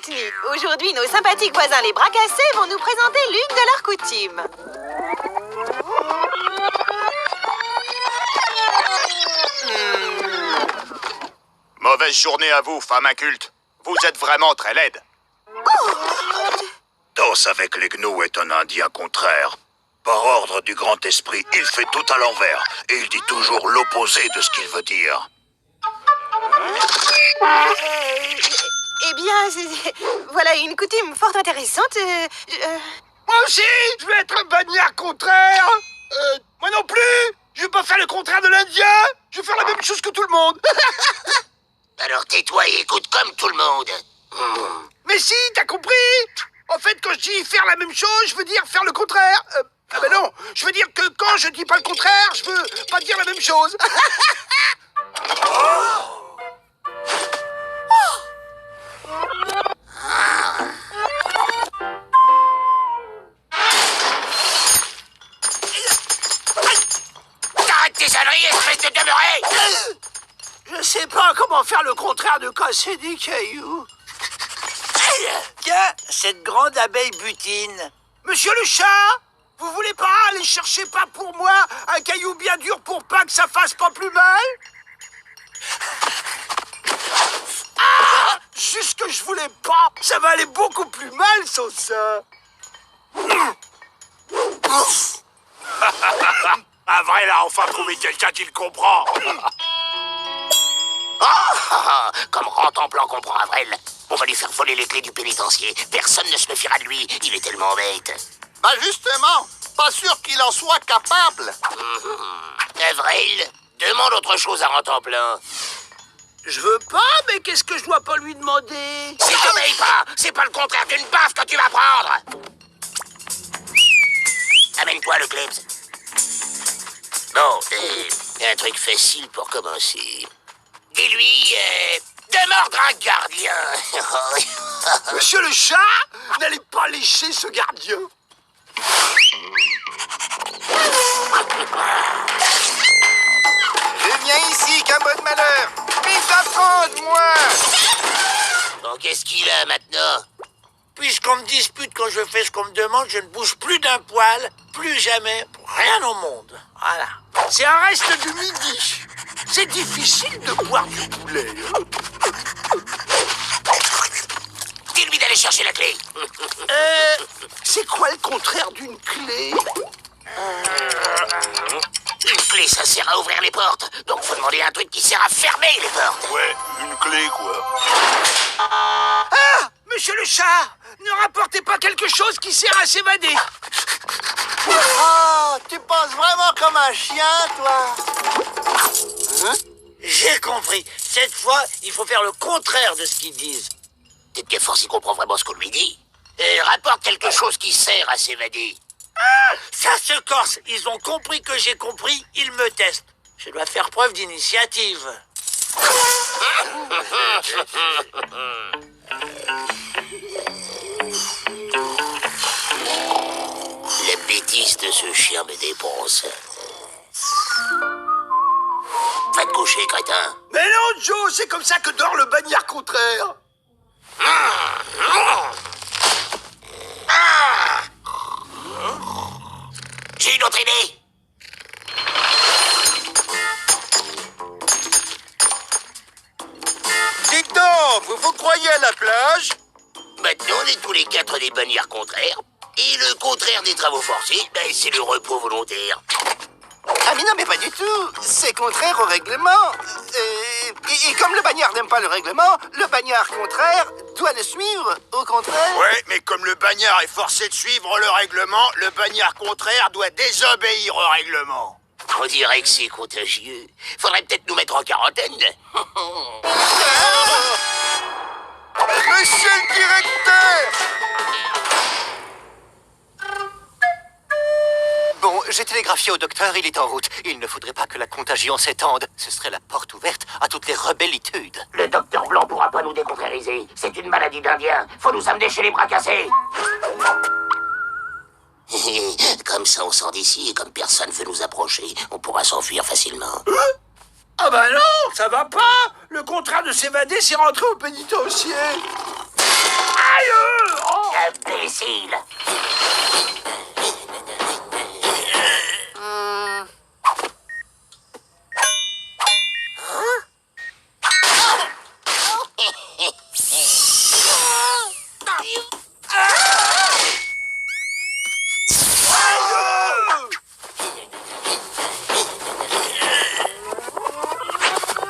détenus. Aujourd'hui, nos sympathiques voisins les bras cassés vont nous présenter l'une de leurs coutumes. Mauvaise journée à vous, femme inculte. Vous êtes vraiment très laide. Danse avec les gnous est un indien contraire. Par ordre du grand esprit, il fait tout à l'envers et il dit toujours l'opposé de ce qu'il veut dire. Eh bien, voilà une coutume fort intéressante. Moi aussi, je vais être un bagnard contraire. Moi non plus. Je vais pas faire le contraire de l'Indien. Je vais faire la même chose que tout le monde. Alors tais-toi et écoute comme tout le monde. Mais si, t'as compris. En fait, quand je dis faire la même chose, je veux dire faire le contraire. Ah ben non, je veux dire que quand je dis pas le contraire, je veux pas dire la même chose. T'arrêtes tes âneries, espèce de demeuré! Je sais pas comment faire le contraire de casser des cailloux. Tiens, cette grande abeille butine. Monsieur le chat, vous voulez pas aller chercher pas pour moi un caillou bien dur pour pas que ça fasse pas plus mal? Ah! Juste que je voulais pas. Ça va aller beaucoup plus mal sans ça. Un vrai là, enfin trouvé quelqu'un qui le comprend. Comme Rentemplant comprend Avril. On va lui faire voler les clés du pénitencier. Personne ne se méfiera de lui. Il est tellement bête. Bah justement, pas sûr qu'il en soit capable. Avril, demande autre chose à Rentemplant. Je veux pas, mais qu'est-ce que je dois pas lui demander? Si t'obéis pas, c'est pas le contraire d'une baffe que tu vas prendre. Amène-toi le Klebs. Bon, un truc facile pour commencer. Dis-lui de mordre un gardien. Monsieur le chat, n'allez pas lécher ce gardien. Je viens ici qu'un bon malheur. Mais apprends, moi. Bon, qu'est-ce qu'il a maintenant? Puisqu'on me dispute quand je fais ce qu'on me demande, je ne bouge plus d'un poil, plus jamais, pour rien au monde. Voilà. C'est un reste du midi. C'est difficile de boire du poulet. Dis-lui d'aller chercher la clé. C'est quoi le contraire d'une clé? Une clé, ça sert à ouvrir les portes. Donc faut demander un truc qui sert à fermer les portes. Ouais, une clé quoi. Ah! Monsieur le chat, ne rapportez pas quelque chose qui sert à s'évader. Oh, tu penses vraiment comme un chien, toi? J'ai compris. Cette fois, il faut faire le contraire de ce qu'ils disent. Peut-être que Force y comprend vraiment ce qu'on lui dit. Rapporte quelque chose qui sert à s'évader. Ça se corse. Ils ont compris que j'ai compris, ils me testent. Je dois faire preuve d'initiative. La bêtise de ce chien me dépense. Va te coucher, crétin. Mais non, Joe, c'est comme ça que dort le bagnard contraire. J'ai une autre idée. Dites donc, vous vous croyez à la plage? Maintenant, on est tous les quatre des bagnards contraires. Et le contraire des travaux forcés, ben, c'est le repos volontaire. Ah mais non, mais pas du tout. C'est contraire au règlement. Et comme le bagnard n'aime pas le règlement, le bagnard contraire doit le suivre, au contraire. Ouais, mais comme le bagnard est forcé de suivre le règlement, le bagnard contraire doit désobéir au règlement. On dirait que c'est contagieux. Faudrait peut-être nous mettre en quarantaine. Monsieur le directeur! Bon, j'ai télégraphié au docteur, il est en route. Il ne faudrait pas que la contagion s'étende. Ce serait la porte ouverte à toutes les rebellitudes. Le docteur Blanc pourra pas nous décontrériser. C'est une maladie d'Indien. Faut nous amener chez les bras cassés. Comme ça, on sort d'ici et comme personne veut nous approcher, on pourra s'enfuir facilement. Ah bah non, ça va pas. Le contraire de s'évader, c'est rentrer au pénitencier. Imbécile.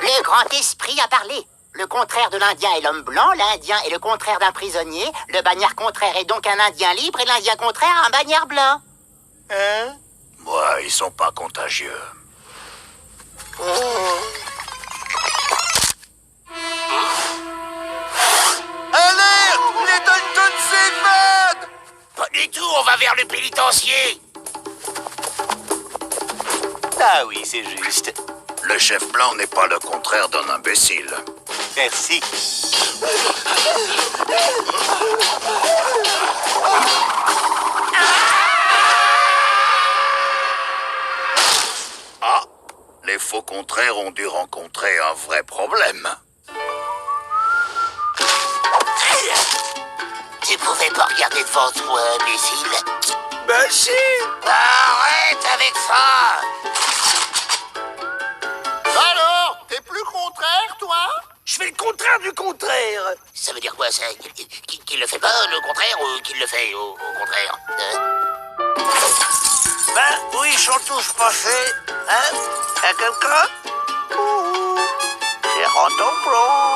Le grand esprit a parlé. Le contraire de l'Indien est l'homme blanc, l'Indien est le contraire d'un prisonnier, le bagnard contraire est donc un Indien libre et l'Indien contraire un bagnard blanc. Hein? Ouais, ils sont pas contagieux. Alerte! Les Dalton s'évadent! Pas du tout, on va vers le pénitencier. Ah oui, c'est juste. Le chef blanc n'est pas le contraire d'un imbécile. Merci. Ah, les faux contraires ont dû rencontrer un vrai problème. Tu pouvais pas regarder devant toi, imbécile. Ben si. Arrête avec ça. Alors, t'es plus contraire, toi? Je fais le contraire du contraire. Ça veut dire quoi, ça? Qu'il le fait pas, le contraire, ou qu'il le fait au contraire? Ben oui, ils sont tous passés. Hein? À quelqu'un? C'est Ranton Blanc.